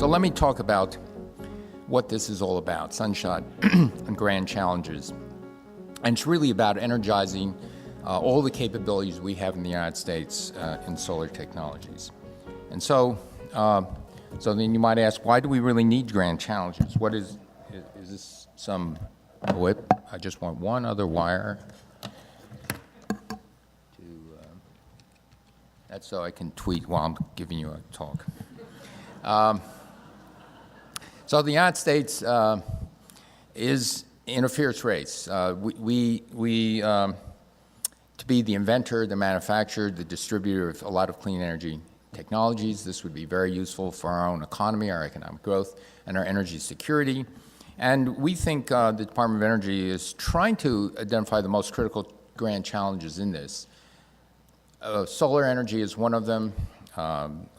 So let me talk about what this is all about, Sunshot and Grand Challenges. And it's really about energizing all the capabilities we have in the United States in solar technologies. And so then you might ask, why do we really need Grand Challenges? What is this some whip? I just want one other wire. That's so I can tweet while I'm giving you a talk. So the United States is in a fierce race. To be the inventor, the manufacturer, the distributor of a lot of clean energy technologies, this would be very useful for our own economy, our economic growth, and our energy security. And we think the Department of Energy is trying to identify the most critical grand challenges in this. Solar energy is one of them.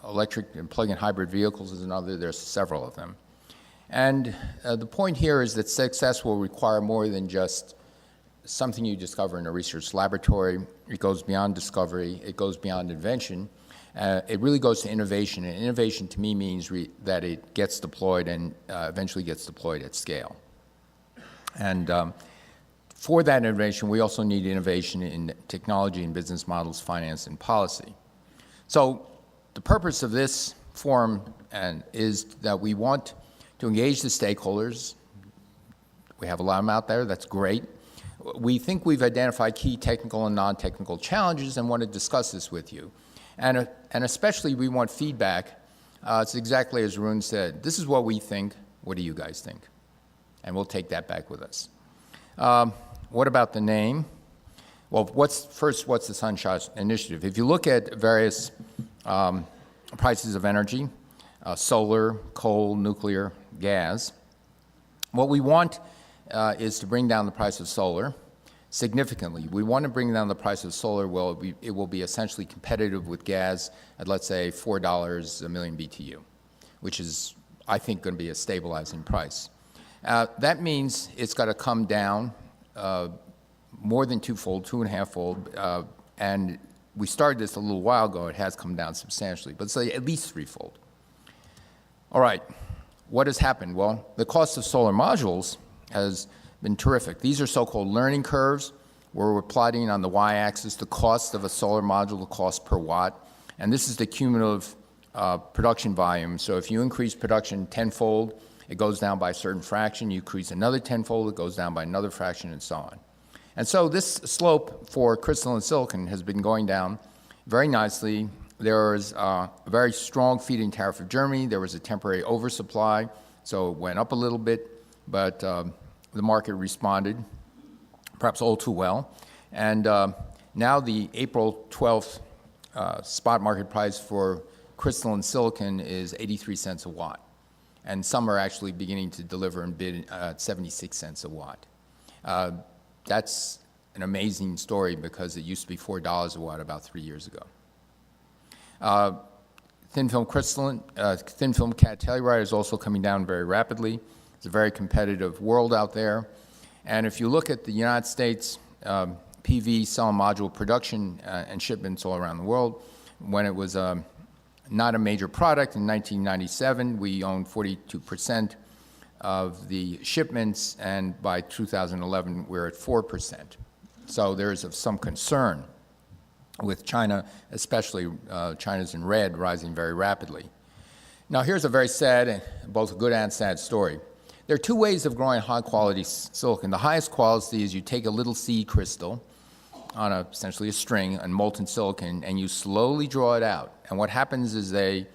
Electric and plug-in hybrid vehicles is another. There's several of them. And the point here is that success will require more than just something you discover in a research laboratory. It goes beyond discovery. It goes beyond invention. It really goes to innovation. And innovation to me means that it gets deployed and eventually gets deployed at scale. And for that innovation, we also need innovation in technology and business models, finance, and policy. So the purpose of this forum is that we want to engage the stakeholders. We have a lot of them out there. That's great. We think we've identified key technical and non-technical challenges and want to discuss this with you. And especially we want feedback. It's exactly as Arun said. This is what we think. What do you guys think? And we'll take that back with us. What about the name? Well, what's the Sunshot Initiative? If you look at various prices of energy, solar, coal, nuclear, gas, what we want is to bring down the price of solar significantly. We want to bring down the price of solar. Well, it will be essentially competitive with gas at, let's say, $4 a million BTU, which is, I think, going to be a stabilizing price. That means it's got to come down more than twofold, 2.5-fold, and we started this a little while ago. It has come down substantially, but say at least threefold. All right, what has happened? Well, the cost of solar modules has been terrific. These are so-called learning curves, where we're plotting on the y-axis the cost of a solar module, the cost per watt, and this is the cumulative production volume. So if you increase production tenfold, it goes down by a certain fraction. You increase another tenfold, it goes down by another fraction, and so on. And so this slope for crystalline silicon has been going down very nicely. There was a very strong feed-in tariff of Germany. There was a temporary oversupply, so it went up a little bit, but the market responded, perhaps all too well. And now the April 12th spot market price for crystalline silicon is 83 cents a watt. And some are actually beginning to deliver and bid at 76 cents a watt. That's an amazing story because it used to be $4 a watt about 3 years ago. Thin film cat telluride is also coming down very rapidly. It's a very competitive world out there. And if you look at the United States PV cell module production and shipments all around the world, when it was not a major product in 1997, we owned 42% of the shipments, and by 2011, we're at 4%. So there is of some concern with China, especially China's in red, rising very rapidly. Now here's a very sad, both a good and sad story. There are two ways of growing high-quality silicon. The highest quality is you take a little seed crystal on essentially a string and molten silicon, and you slowly draw it out. And what happens is a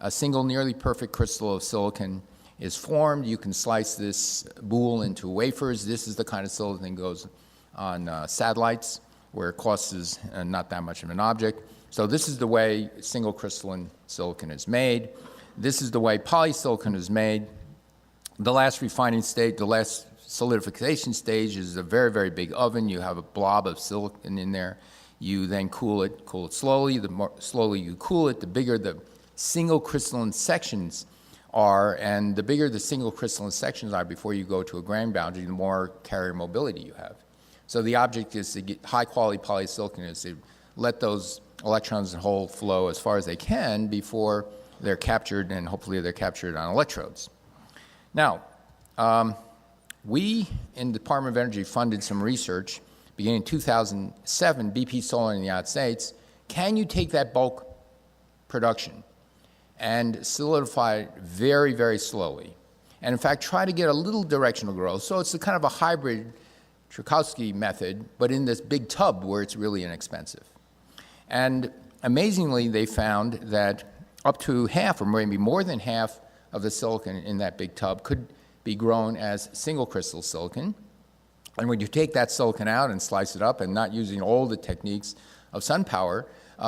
single nearly perfect crystal of silicon is formed. You can slice this boule into wafers. This is the kind of silicon that goes on satellites, where cost is not that much of an object. So this is the way single crystalline silicon is made. This is the way polysilicon is made. The last refining stage, the last solidification stage is a very, very big oven. You have a blob of silicon in there. You then cool it slowly. The more slowly you cool it, the bigger the single crystalline sections are, and the bigger the single crystalline sections are before you go to a grain boundary, the more carrier mobility you have. So the object is to get high-quality polysilicon is to let those electrons and hole flow as far as they can before they're captured, and hopefully they're captured on electrodes. Now, we in the Department of Energy funded some research beginning in 2007, BP Solar in the United States. Can you take that bulk production and solidify it very, very slowly? And in fact, try to get a little directional growth. So it's a kind of a hybrid Tchaikovsky method, but in this big tub where it's really inexpensive. And amazingly, they found that up to half, or maybe more than half, of the silicon in that big tub could be grown as single crystal silicon. And when you take that silicon out and slice it up and not using all the techniques of sun power,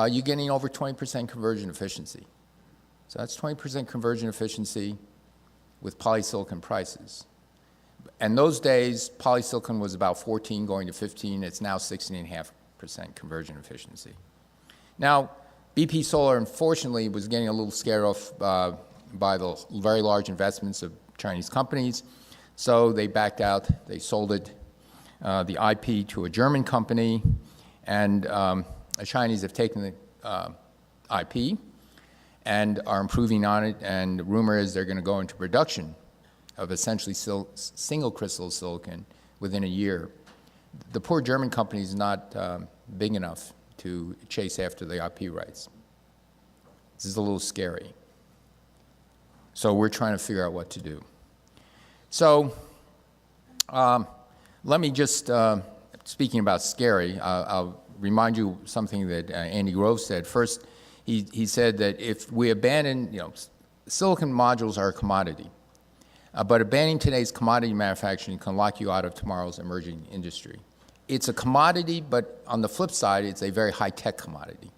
you're getting over 20% conversion efficiency. So that's 20% conversion efficiency with polysilicon prices. And those days, polysilicon was about 14 going to 15. It's now 16.5% conversion efficiency. Now, BP Solar, unfortunately, was getting a little scared off by the very large investments of Chinese companies. So they backed out. They sold it, the IP, to a German company. And the Chinese have taken the IP and are improving on it. And the rumor is they're going to go into production of essentially single crystal silicon within a year. The poor German company is not big enough to chase after the IP rights. This is a little scary. So we're trying to figure out what to do. So let me just, speaking about scary, I'll remind you something that Andy Grove said. First, he said that if we abandon, silicon modules are a commodity. But abandoning today's commodity manufacturing can lock you out of tomorrow's emerging industry. It's a commodity, but on the flip side, it's a very high-tech commodity.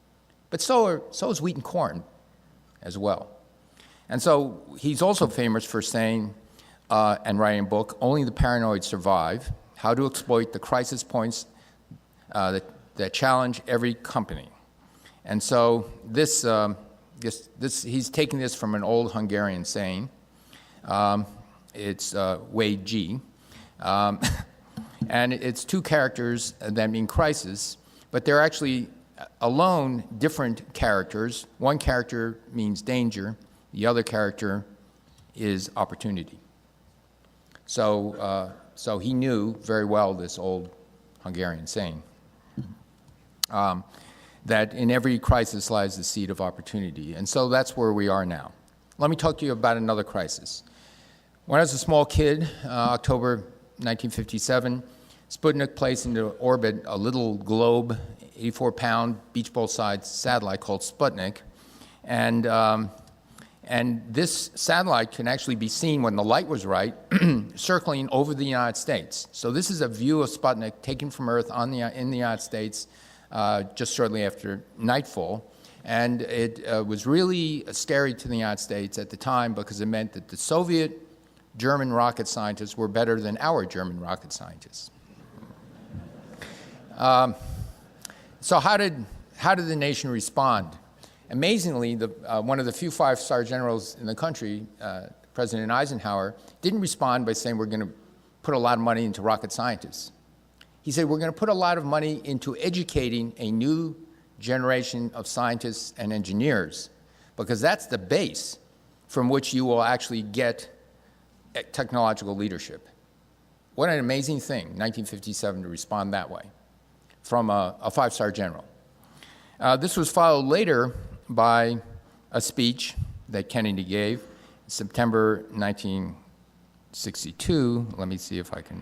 But so is wheat and corn as well. And so he's also famous for saying and writing a book, Only the Paranoid Survive, How to Exploit the Crisis Points that Challenge Every Company. And so this he's taking this from an old Hungarian saying. It's Wade G. And it's two characters that mean crisis, but they're actually alone different characters. One character means danger. The other character is opportunity. So he knew very well this old Hungarian saying, that in every crisis lies the seed of opportunity. And so that's where we are now. Let me talk to you about another crisis. When I was a small kid, October 1957, Sputnik placed into orbit a little globe, 84-pound beach ball-sized satellite called Sputnik. And this satellite can actually be seen when the light was right, circling over the United States. So this is a view of Sputnik taken from Earth in the United States just shortly after nightfall. And it was really scary to the United States at the time because it meant that the Soviet German rocket scientists were better than our German rocket scientists. So how did the nation respond? Amazingly, one of the few five-star generals in the country, President Eisenhower, didn't respond by saying we're going to put a lot of money into rocket scientists. He said we're going to put a lot of money into educating a new generation of scientists and engineers, because that's the base from which you will actually get technological leadership. What an amazing thing, 1957, to respond that way from a five-star general. This was followed later by a speech that Kennedy gave in September 1962. Let me see if I can.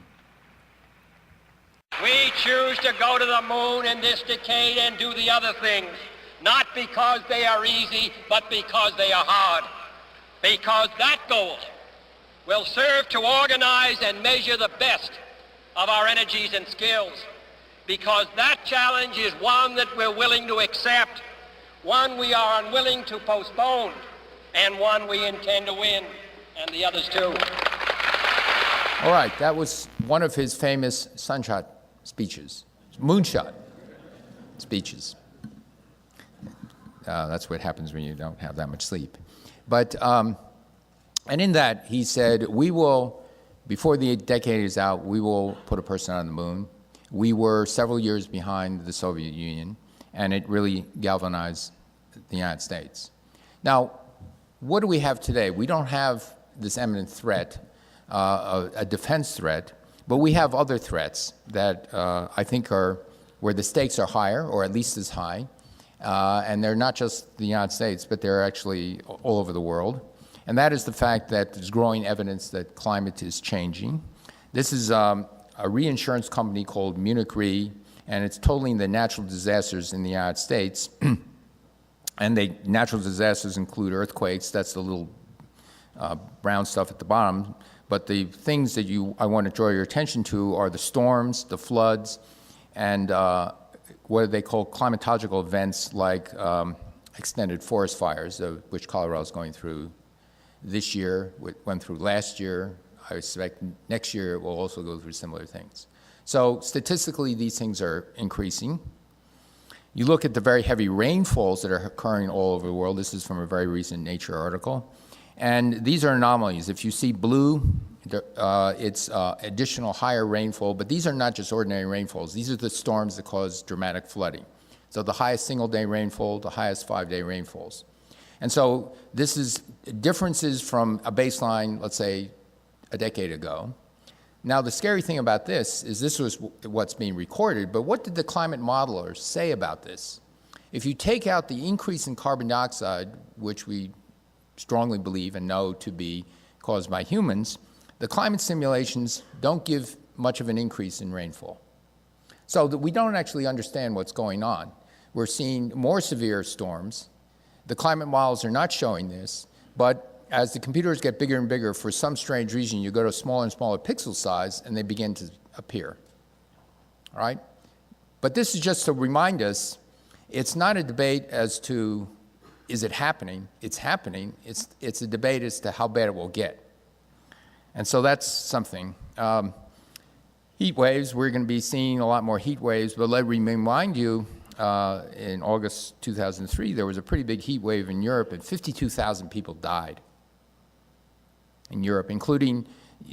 We choose to go to the moon in this decade and do the other things, not because they are easy, but because they are hard. Because that goal will serve to organize and measure the best of our energies and skills. Because that challenge is one that we're willing to accept, one we are unwilling to postpone, and one we intend to win, and the others too. All right, that was one of his famous Sunshot speeches, moonshot speeches. That's what happens when you don't have that much sleep. But, and in that, he said, we will, before the decade is out, we will put a person on the moon. We were several years behind the Soviet Union, and it really galvanized the United States. Now, what do we have today? We don't have this imminent threat, a defense threat, but we have other threats that I think are where the stakes are higher, or at least as high, and they're not just the United States, but they're actually all over the world. And that is the fact that there's growing evidence that climate is changing. This is a reinsurance company called Munich Re, and it's totaling the natural disasters in the United States. And natural disasters include earthquakes, that's the little brown stuff at the bottom. But the things that I want to draw your attention to are the storms, the floods, and what they call climatological events like extended forest fires, which Colorado is going through this year, went through last year. I expect next year it will also go through similar things. So statistically, these things are increasing. You look at the very heavy rainfalls that are occurring all over the world. This is from a very recent Nature article. And these are anomalies. If you see blue, it's additional higher rainfall, but these are not just ordinary rainfalls. These are the storms that cause dramatic flooding. So the highest single-day rainfall, the highest 5-day rainfalls. And so this is differences from a baseline, let's say, a decade ago. Now, the scary thing about this is this was what's being recorded, but what did the climate modelers say about this? If you take out the increase in carbon dioxide, which we strongly believe and know to be caused by humans, the climate simulations don't give much of an increase in rainfall. So that we don't actually understand what's going on. We're seeing more severe storms. The climate models are not showing this, but as the computers get bigger and bigger, for some strange reason, you go to smaller and smaller pixel size, and they begin to appear. All right? But this is just to remind us, it's not a debate as to, is it happening? It's happening. It's a debate as to how bad it will get. And so that's something. Heat waves, we're going to be seeing a lot more heat waves, but let me remind you, in August 2003, there was a pretty big heat wave in Europe, and 52,000 people died in Europe, including,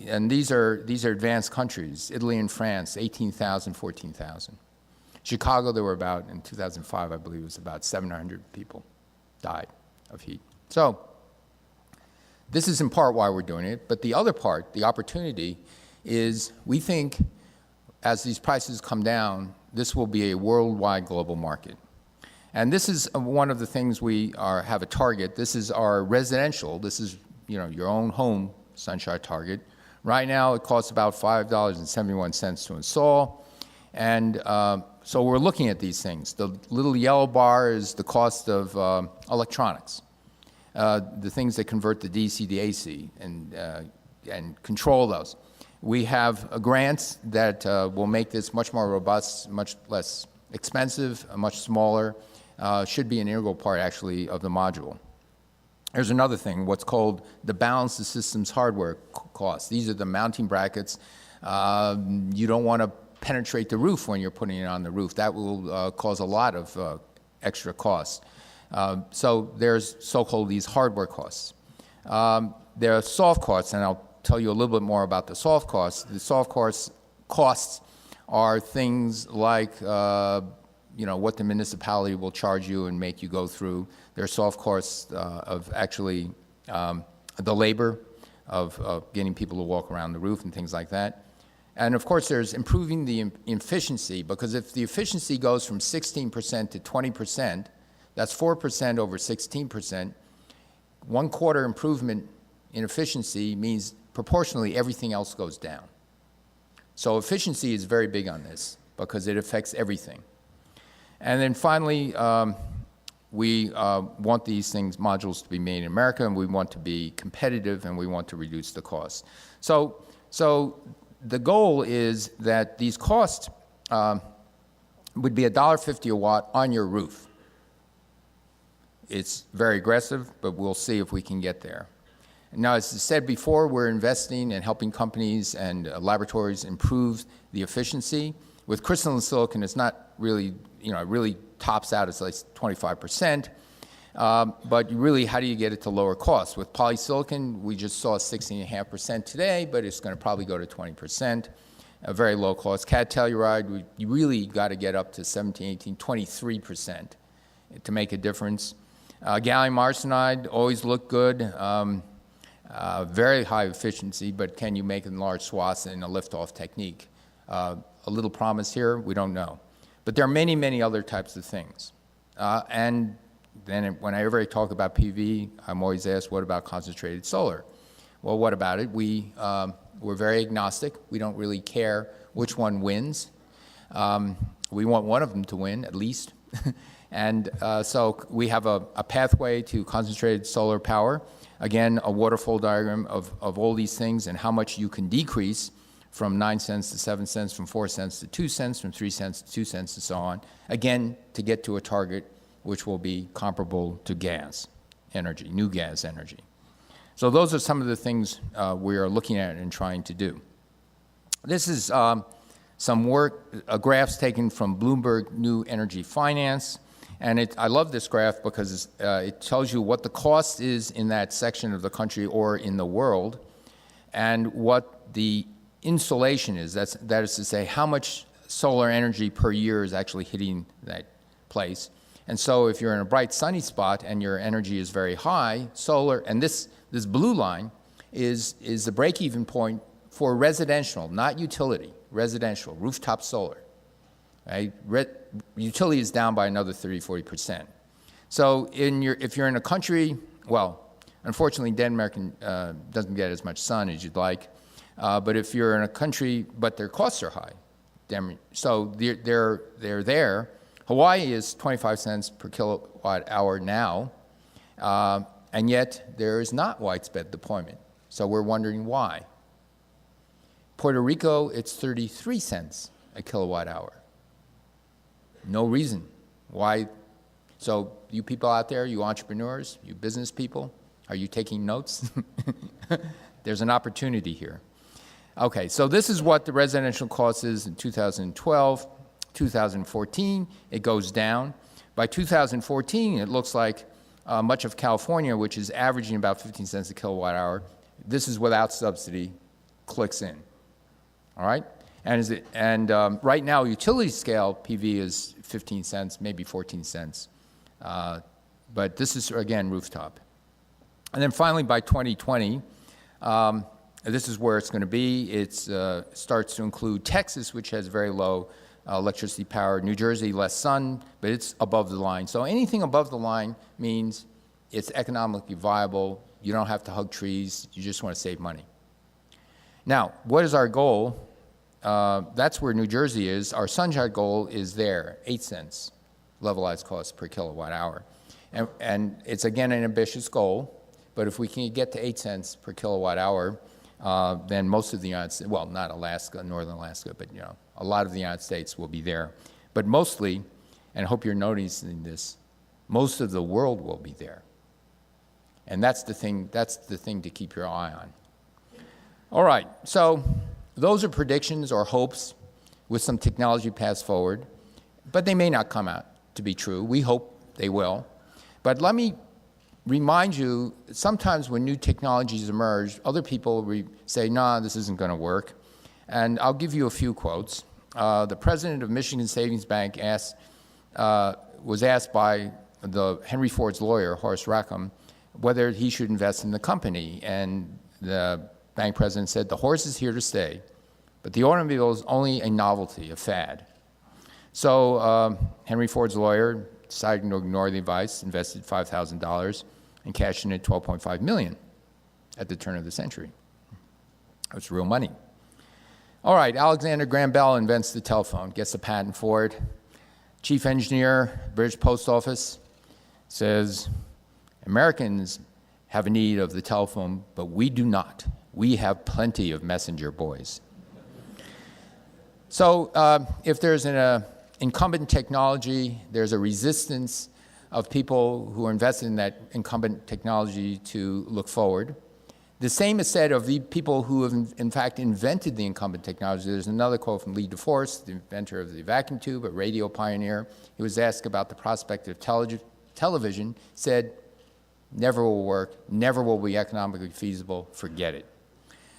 and these are advanced countries, Italy and France, 18,000, 14,000. Chicago, there were about, in 2005, I believe, it was about 700 people died of heat. So this is in part why we're doing it, but the other part, the opportunity, is we think as these prices come down, this will be a worldwide global market. And this is one of the things we have a target. This is our residential, this is your own home Sunshot target. Right now it costs about $5.71 to install. And so we're looking at these things. The little yellow bar is the cost of electronics, the things that convert the DC to AC and control those. We have grants that will make this much more robust, much less expensive, much smaller, should be an integral part actually of the module. There's another thing, what's called the balance of systems hardware costs. These are the mounting brackets. You don't want to penetrate the roof when you're putting it on the roof. That will cause a lot of extra costs. So there's so-called these hardware costs. There are soft costs, and I'll tell you a little bit more about the soft costs. The soft costs are things like what the municipality will charge you and make you go through. There are soft costs of actually the labor of getting people to walk around the roof and things like that. And of course, there's improving the efficiency, because if the efficiency goes from 16% to 20%, that's 4% over 16%. 1/4 improvement in efficiency means proportionally everything else goes down. So efficiency is very big on this because it affects everything. And then finally, we want these modules to be made in America, and we want to be competitive, and we want to reduce the costs. So the goal is that these costs would be $1.50 a watt on your roof. It's very aggressive, but we'll see if we can get there. Now, as I said before, we're investing in helping companies and laboratories improve the efficiency. With crystalline silicon, it's not really, it really tops out, it's like 25%. But really, how do you get it to lower costs? With polysilicon, we just saw 16.5% today, but it's going to probably go to 20%, a very low cost. Telluride, you really got to get up to 17, 18, 23% to make a difference. Gallium arsenide always looked good, very high efficiency, but can you make it in large swaths in a liftoff technique? A little promise here, we don't know. But there are many, many other types of things. And then whenever I talk about PV, I'm always asked, what about concentrated solar? Well, what about it? We're very agnostic. We don't really care which one wins. We want one of them to win, at least. And so we have a pathway to concentrated solar power. Again, a waterfall diagram of all these things and how much you can decrease from 9 cents to 7 cents, from 4 cents to 2 cents, from 3 cents to 2 cents, and so on. Again, to get to a target which will be comparable to gas energy, new gas energy. So those are some of the things we are looking at and trying to do. This is some work, graphs taken from Bloomberg New Energy Finance. And I love this graph because it tells you what the cost is in that section of the country or in the world, and what the insolation is. That is to say, how much solar energy per year is actually hitting that place. And so if you're in a bright sunny spot and your energy is very high, solar, and this blue line is the break-even point for residential, not utility, residential, rooftop solar. Right? Utility is down by another 30–40%. So if you're in a country, well, unfortunately Denmark doesn't get as much sun as you'd like, but if you're in a country, but their costs are high, so they're there. Hawaii is 25 cents per kilowatt hour now, and yet there is not widespread deployment. So we're wondering why. Puerto Rico, it's 33 cents a kilowatt hour. No reason why. So you people out there, you entrepreneurs, you business people, are you taking notes? There's an opportunity here. Okay, so this is what the residential cost is in 2012. 2014, it goes down. By 2014, it looks like much of California, which is averaging about 15 cents a kilowatt hour, this is without subsidy, clicks in. All right? And right now, utility scale PV is 15 cents, maybe 14 cents. But this is, again, rooftop. And then finally, by 2020, this is where it's going to be. It starts to include Texas, which has very low electricity power. New Jersey, less sun, but it's above the line. So anything above the line means it's economically viable. You don't have to hug trees. You just want to save money. Now, what is our goal? That's where New Jersey is. Our Sunshot goal is there, 8 cents levelized cost per kilowatt hour. And it's, again, an ambitious goal, but if we can get to 8 cents per kilowatt hour, then most of the United States, well, not Alaska, northern Alaska, but a lot of the United States will be there. But mostly, and I hope you're noticing this, most of the world will be there. And that's the thing to keep your eye on. All right, so those are predictions or hopes with some technology paths forward, but they may not come out to be true. We hope they will. But let me remind you, sometimes when new technologies emerge, other people say, nah, this isn't going to work. And I'll give you a few quotes. The president of Michigan Savings Bank was asked by Henry Ford's lawyer, Horace Rackham, whether he should invest in the company. And the bank president said, the horse is here to stay, but the automobile is only a novelty, a fad. So Henry Ford's lawyer decided to ignore the advice, invested $5,000, and cashed in at $12.5 million at the turn of the century. That's real money. All right, Alexander Graham Bell invents the telephone, gets a patent for it. Chief engineer, British Post Office, says, Americans have a need of the telephone, but we do not. We have plenty of messenger boys. So if there's an incumbent technology, there's a resistance of people who are invested in that incumbent technology to look forward. The same is said of the people who have, in fact, invented the incumbent technology. There's another quote from Lee DeForest, the inventor of the vacuum tube, a radio pioneer. He was asked about the prospect of television, said, never will work, never will be economically feasible, forget it.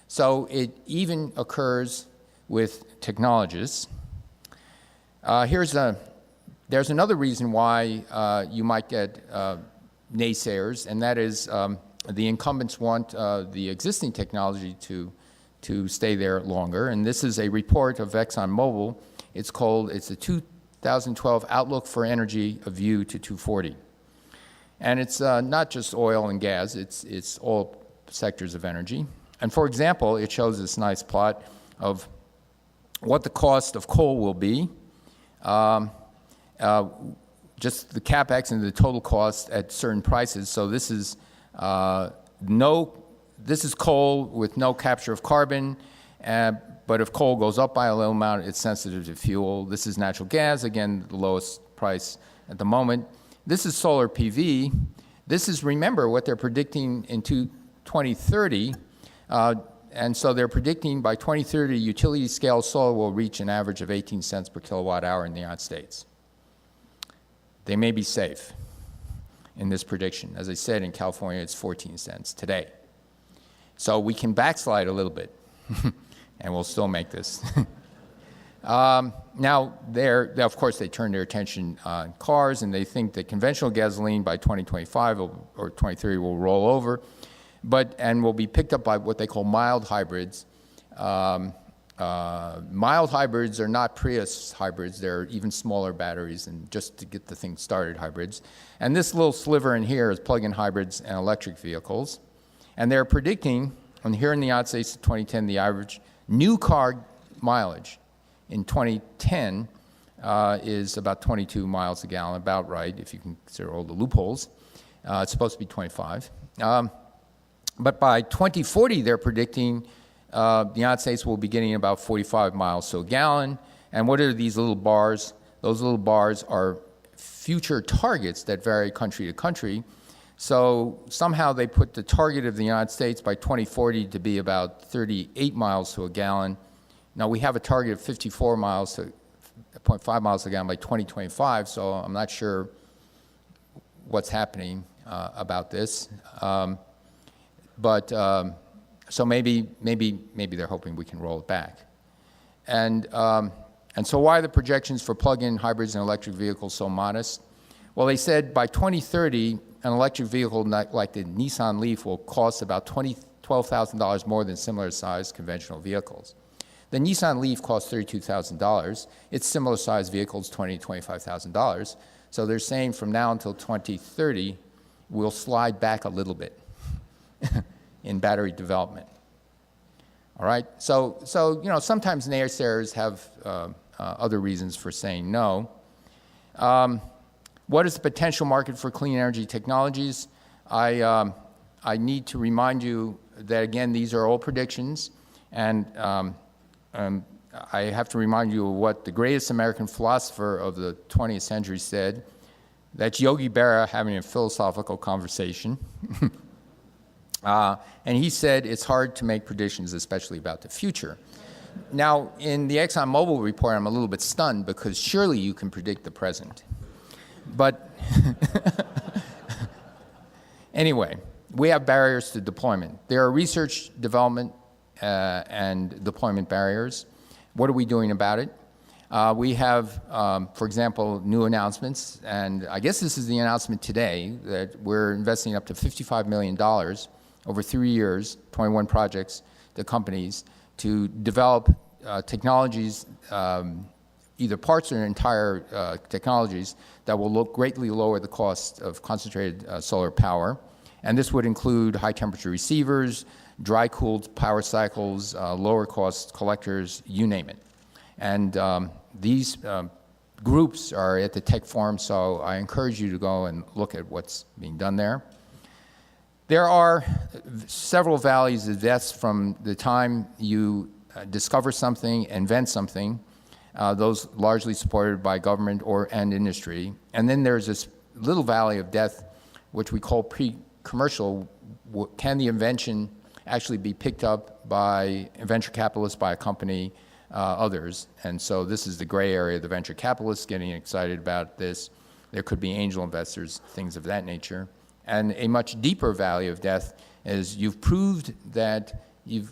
So it even occurs with technologists. There's another reason why you might get naysayers, and that is the incumbents want the existing technology to stay there longer. And this is a report of ExxonMobil. It's a 2012 Outlook for Energy, A View to 2040. And it's not just oil and gas, it's all sectors of energy. And for example, it shows this nice plot of what the cost of coal will be, just the CapEx and the total cost at certain prices. So this is this is coal with no capture of carbon, but if coal goes up by a little amount, it's sensitive to fuel. This is natural gas, again, the lowest price at the moment. This is solar PV. This is, remember, what they're predicting in 2030. And so they're predicting by 2030, utility scale solar will reach an average of 18 cents per kilowatt hour in the United States. They may be safe in this prediction. As I said, in California, it's 14 cents today. So we can backslide a little bit, and we'll still make this. Now, of course, they turn their attention on cars, and they think that conventional gasoline by 2025 or 2030 will roll over, and will be picked up by what they call mild hybrids. Mild hybrids are not Prius hybrids. They're even smaller batteries, and just to get the thing started, hybrids. And this little sliver in here is plug-in hybrids and electric vehicles. And they're predicting, and here in the United States in 2010, the average new car mileage in 2010 is about 22 miles a gallon, about right, if you can consider all the loopholes. It's supposed to be 25. But by 2040, they're predicting the United States will be getting about 45 miles to a gallon. And what are these little bars? Those little bars are future targets that vary country to country. So somehow they put the target of the United States by 2040 to be about 38 miles to a gallon. Now we have a target of 54 miles to 0.5 miles a gallon by 2025, so I'm not sure what's happening about this. So maybe they're hoping we can roll it back. And so why are the projections for plug-in hybrids and electric vehicles so modest? Well, they said by 2030, an electric vehicle like the Nissan Leaf will cost about $12,000 more than similar-sized conventional vehicles. The Nissan Leaf costs $32,000. Its similar-sized vehicles, $20,000 to $25,000. So they're saying from now until 2030, we'll slide back a little bit in battery development. All right. So sometimes naysayers have other reasons for saying no. What is the potential market for clean energy technologies? I need to remind you that, again, these are all predictions, and I have to remind you of what the greatest American philosopher of the 20th century said. That's Yogi Berra having a philosophical conversation. And he said it's hard to make predictions, especially about the future. Now, in the ExxonMobil report, I'm a little bit stunned because surely you can predict the present. But anyway, we have barriers to deployment. There are research, development, and deployment barriers. What are we doing about it? We have, for example, new announcements, and I guess this is the announcement today that we're investing up to $55 million over 3 years, 21 projects to companies to develop technologies, either parts or entire technologies that will greatly lower the cost of concentrated solar power. And this would include high-temperature receivers, dry-cooled power cycles, lower-cost collectors, you name it. And these groups are at the Tech Forum, so I encourage you to go and look at what's being done there. There are several valleys of death from the time you discover something, invent something, those largely supported by government and industry. And then there's this little valley of death, which we call pre-commercial. Can the invention actually be picked up by venture capitalists, by a company, others? And so this is the gray area, the venture capitalists getting excited about this. There could be angel investors, things of that nature. And a much deeper valley of death is you've proved that the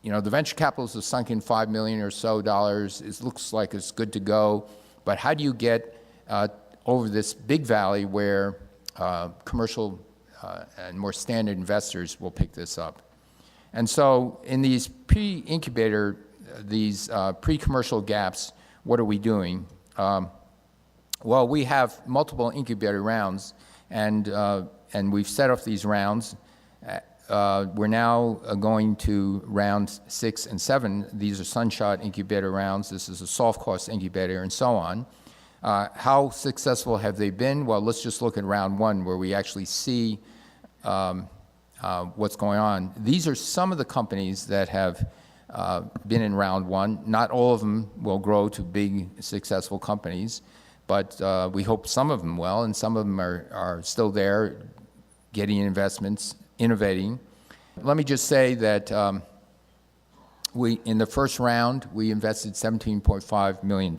venture capitalists have sunk in $5 million or so dollars. It looks like it's good to go. But how do you get over this big valley where commercial and more standard investors will pick this up. And so in these pre-incubator, these pre-commercial gaps, what are we doing? Well, we have multiple incubator rounds, and we've set up these rounds. We're now going to round 6 and 7. These are Sunshot incubator rounds. This is a soft cost incubator, and so on. How successful have they been? Well, let's just look at round 1, where we actually see what's going on. These are some of the companies that have been in round 1. Not all of them will grow to big, successful companies, but we hope some of them will, and some of them are still there, getting investments, innovating. Let me just say that in the first round, we invested $17.5 million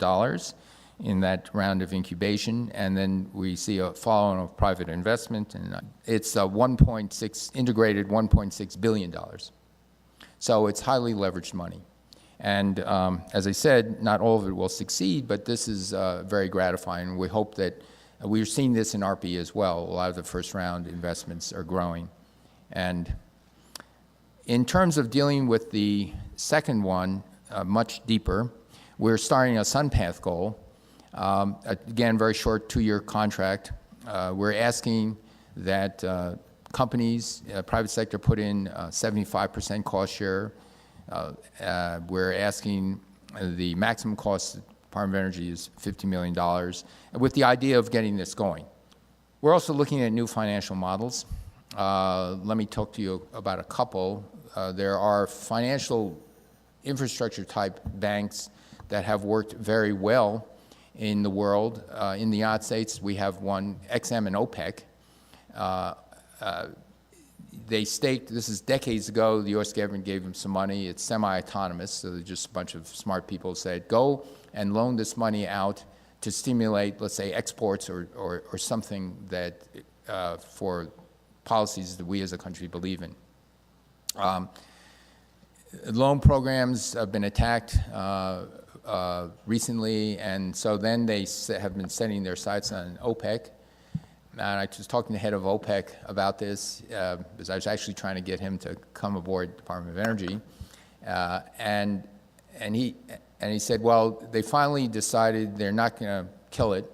in that round of incubation, and then we see a follow-on of private investment, and it's integrated $1.6 billion. So it's highly leveraged money. And as I said, not all of it will succeed, but this is very gratifying. We hope that we're seeing this in RP as well. A lot of the first round investments are growing. And in terms of dealing with the second one, much deeper, we're starting a SunPath goal. Again, very short 2-year contract. We're asking that companies, private sector, put in 75% cost share. We're asking the maximum cost of the Department of Energy is $50 million, with the idea of getting this going. We're also looking at new financial models. Let me talk to you about a couple. There are financial infrastructure type banks that have worked very well in the world. In the United States, we have one, XM and OPEC. They staked, this is decades ago, the U.S. government gave them some money. It's semi-autonomous, so they're just a bunch of smart people said, go and loan this money out to stimulate, let's say, exports or something that for policies that we as a country believe in. Loan programs have been attacked recently, and so then they have been setting their sights on OPEC. And I was talking to the head of OPEC about this, because I was actually trying to get him to come aboard the Department of Energy. And he said, well, they finally decided they're not going to kill it,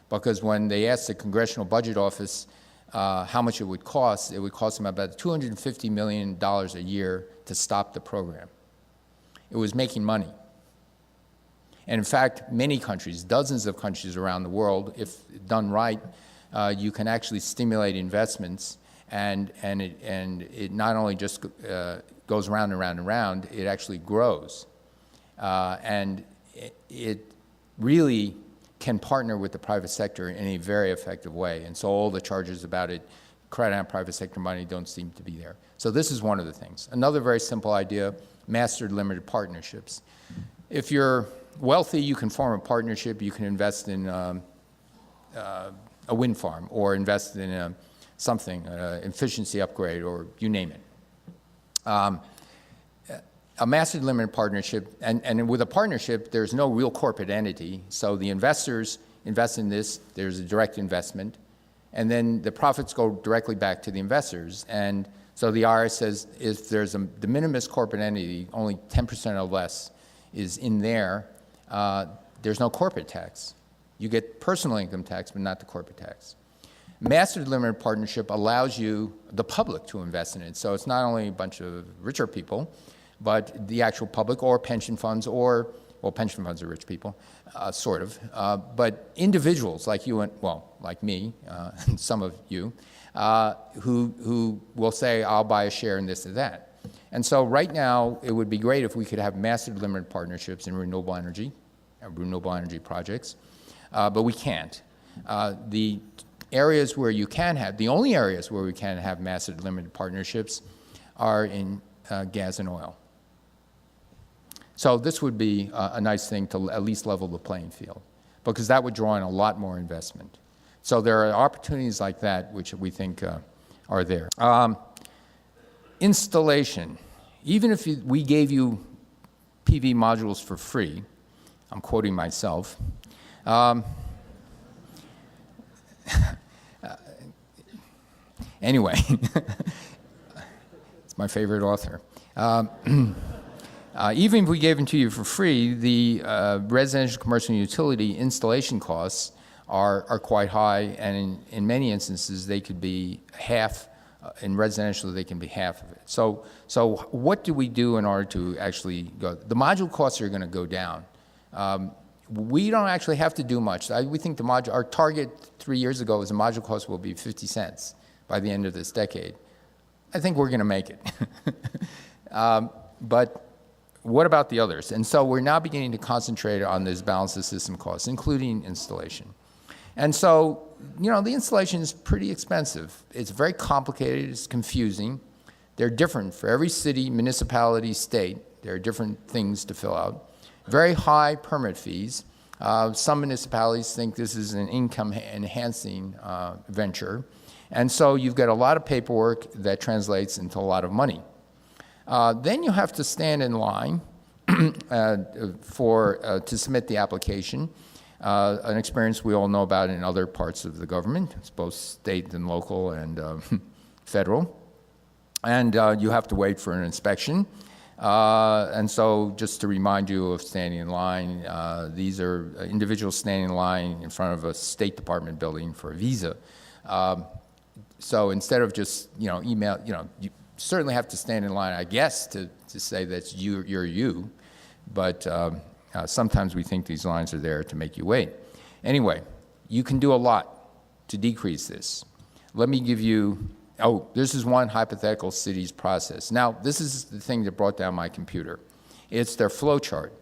because when they asked the Congressional Budget Office how much it would cost them about $250 million a year to stop the program. It was making money. And in fact, many countries, dozens of countries around the world, if done right, you can actually stimulate investments, and it not only just goes round and round and round, it actually grows. And it really can partner with the private sector in a very effective way. And so all the charges about it, credit on private sector money, don't seem to be there. So this is one of the things. Another very simple idea, mastered limited partnerships. If you're wealthy, you can form a partnership. You can invest in a wind farm, or invest in something, efficiency upgrade, or you name it. A mastered limited partnership, and with a partnership, there's no real corporate entity. So the investors invest in this, there's a direct investment, and then the profits go directly back to the investors. And so the IRS says if there's a de minimis corporate entity, only 10% or less is in there, there's no corporate tax. You get personal income tax, but not the corporate tax. Mastered limited partnership allows you, the public, to invest in it. So it's not only a bunch of richer people, but the actual public, or pension funds, or, well, pension funds are rich people, sort of, but individuals like you and, well, like me, and some of you, who will say, I'll buy a share in this or that. And so right now, it would be great if we could have mastered limited partnerships in renewable energy projects, but we can't. The areas where you can have, the only areas where we can have mastered limited partnerships are in gas and oil. So this would be a nice thing to at least level the playing field, because that would draw in a lot more investment. So there are opportunities like that which we think are there. Installation. Even if we gave you PV modules for free, I'm quoting myself, Anyway, it's my favorite author. Even if we gave them to you for free, the residential, commercial, and utility installation costs are quite high, and in many instances, they could be half. In residential, they can be half of it. So what do we do in order to actually go? The module costs are going to go down. We don't actually have to do much. We think our target 3 years ago was the module cost will be 50 cents by the end of this decade. I think we're going to make it. But what about the others? And so we're now beginning to concentrate on this balance of system costs, including installation. And so, the installation is pretty expensive. It's very complicated. It's confusing. They're different for every city, municipality, state. There are different things to fill out. Very high permit fees. Some municipalities think this is an income-enhancing venture. And so you've got a lot of paperwork that translates into a lot of money. Then you have to stand in line to submit the application. An experience we all know about in other parts of the government. It's both state and local and federal. And you have to wait for an inspection. And so just to remind you of standing in line, these are individuals standing in line in front of a State Department building for a visa. So instead of just, email, you certainly have to stand in line, I guess, to say that you're you. But sometimes we think these lines are there to make you wait. Anyway, you can do a lot to decrease this. Let me give you, this is one hypothetical city's process. Now, this is the thing that brought down my computer. It's their flow chart.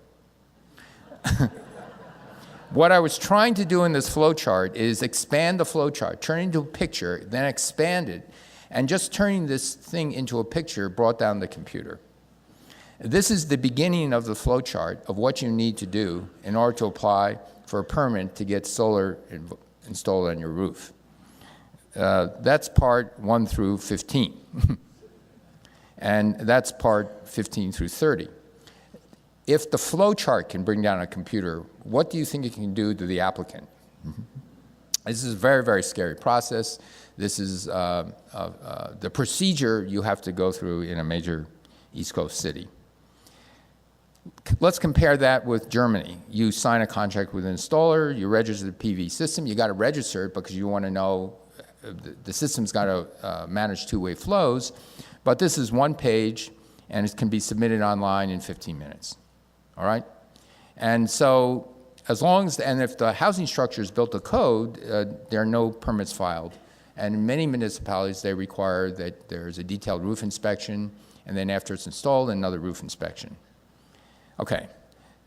What I was trying to do in this flow chart is expand the flow chart, turn it into a picture, then expand it. And just turning this thing into a picture brought down the computer. This is the beginning of the flow chart of what you need to do in order to apply for a permit to get solar installed on your roof. That's part 1 through 15. And that's part 15 through 30. If the flow chart can bring down a computer, what do you think it can do to the applicant? This is a very, very scary process. This is the procedure you have to go through in a major East Coast city. Let's compare that with Germany. You sign a contract with an installer, you register the PV system, you got to register it because you want to know the system's got to manage two-way flows, but this is one page and it can be submitted online in 15 minutes, all right? And so as long as, and if the housing structure is built to code, there are no permits filed. And in many municipalities, they require that there's a detailed roof inspection, and then after it's installed, another roof inspection. Okay,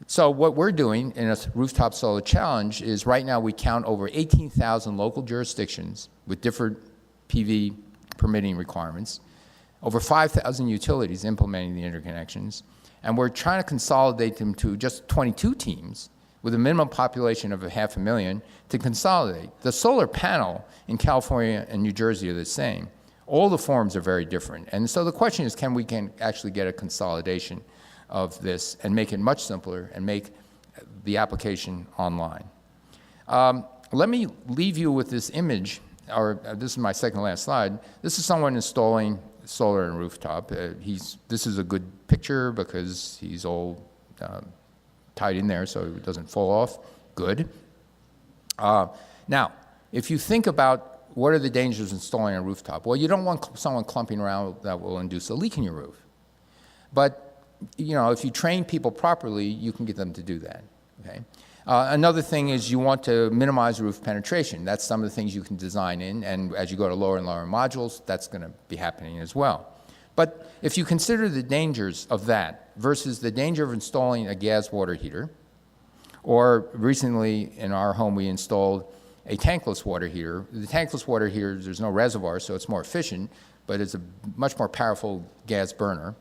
so what we're doing in a rooftop solar challenge is right now we count over 18,000 local jurisdictions with different PV permitting requirements, over 5,000 utilities implementing the interconnections, and we're trying to consolidate them to just 22 teams with a minimum population of 500,000 to consolidate. The solar panel in California and New Jersey are the same. All the forms are very different. And so the question is, can we actually get a consolidation of this and make it much simpler and make the application online? Let me leave you with this image, or this is my second to last slide. This is someone installing solar on a rooftop. This is a good picture because he's all tied in there so it doesn't fall off. Good. Now, if you think about what are the dangers of installing a rooftop, well, you don't want someone clumping around that will induce a leak in your roof. But, if you train people properly, you can get them to do that, okay? Another thing is you want to minimize roof penetration. That's some of the things you can design in, and as you go to lower and lower modules, that's going to be happening as well. But if you consider the dangers of that versus the danger of installing a gas water heater, or recently in our home we installed a tankless water heater. The tankless water heater, there's no reservoir, so it's more efficient, but it's a much more powerful gas burner.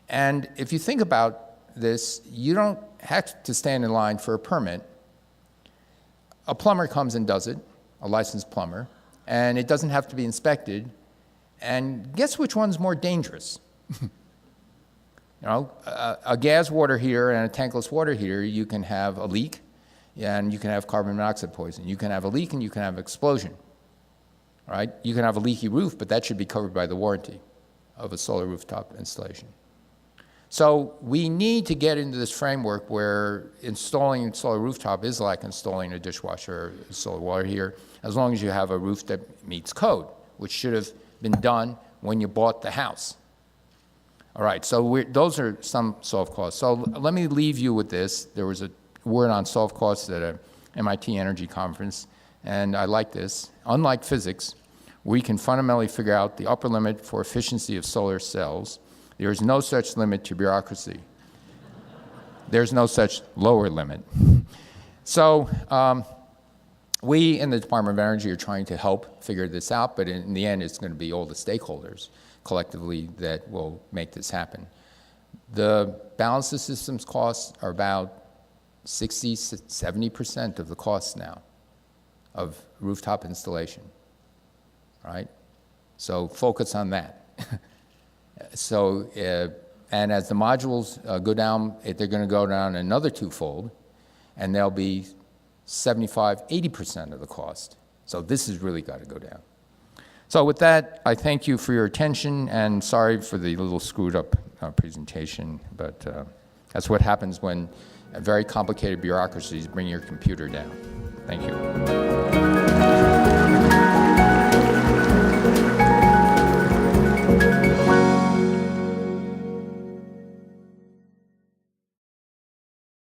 And if you think about this, you don't have to stand in line for a permit. A plumber comes and does it, a licensed plumber, and it doesn't have to be inspected. And guess which one's more dangerous? A gas water heater and a tankless water heater, you can have a leak, and you can have carbon monoxide poisoning. You can have a leak and you can have explosion. all right? You can have a leaky roof, but that should be covered by the warranty of a solar rooftop installation. So we need to get into this framework where installing a solar rooftop is like installing a dishwasher or solar water heater, as long as you have a roof that meets code, which should have been done when you bought the house. All right, so those are some soft costs. So let me leave you with this. There was a word on soft costs at a MIT Energy conference, and I like this. Unlike physics, we can fundamentally figure out the upper limit for efficiency of solar cells. There is no such limit to bureaucracy. There's no such lower limit. So we in the Department of Energy are trying to help figure this out, but in the end, it's going to be all the stakeholders collectively that will make this happen. The balance of systems costs are about 60, 70% of the costs now of rooftop installation, right? So focus on that. So, and as the modules go down, they're going to go down another twofold, and they'll be 75, 80% of the cost. So this has really got to go down. So with that, I thank you for your attention, and sorry for the little screwed up presentation, but that's what happens when very complicated bureaucracies bring your computer down. Thank you.